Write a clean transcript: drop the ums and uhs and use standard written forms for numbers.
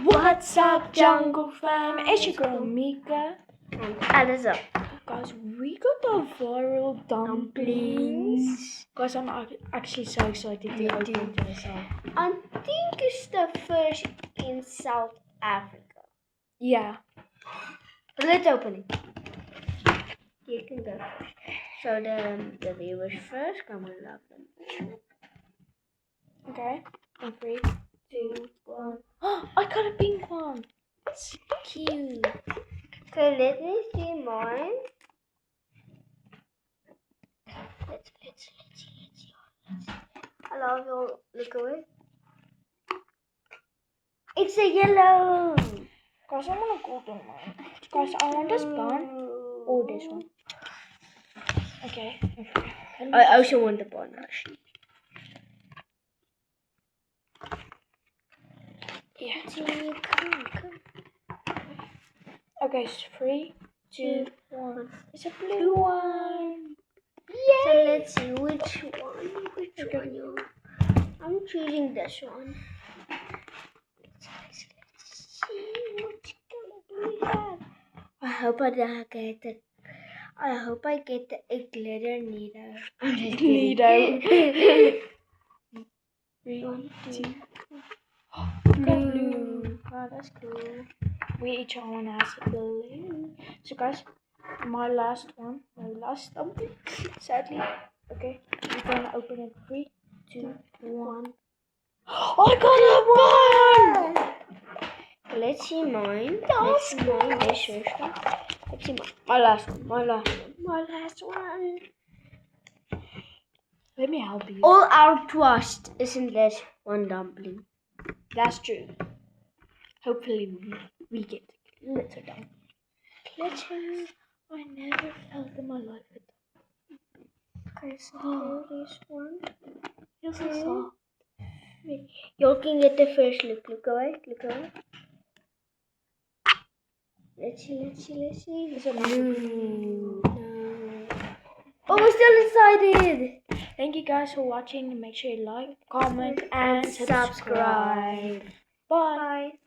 What's up, Jungle Fam? It's your girl Mika. And Aliza. Guys, we got the viral dumplings. Guys, I'm actually so excited to open this up. I think it's the first in South Africa. Yeah. But let's open it. You can go first. So the viewers first. Come on, love them. Okay. In 3, 2, 1. Oh, I got a pink one. It's cute. Okay, let me see mine. Let's see. I love your look away. It's a yellow. Guys, I want a golden one. Guys, I want this bun or this one. Okay. I also want the bun actually. Yeah. Come. Okay, it's 3, 2, 1. It's a blue one. Yay! So let's see which one. I'm choosing this one. Let's see which color do we have. I hope I get a glitter Nido. Nido. 3, 2. Blue. Wow, that's cool. We each one has a blue. So guys, my last dumpling. Sadly. Okay, we're gonna open it. 3, 2, 1. I got a one! Let's see mine. Let's see mine. This first one. Let's see mine. My last one. Let me help you. All our trust is in this one dumpling. That's true. Hopefully we get glitter dumpling. Glitter. I never felt in my life with dumpling. Okay, so this one. Feels so soft. You can get the first look. Look away. Let's see. It's a blue. No. Oh, we're still excited. Thank you guys for watching. Make sure you like, comment, and subscribe. Bye. Bye.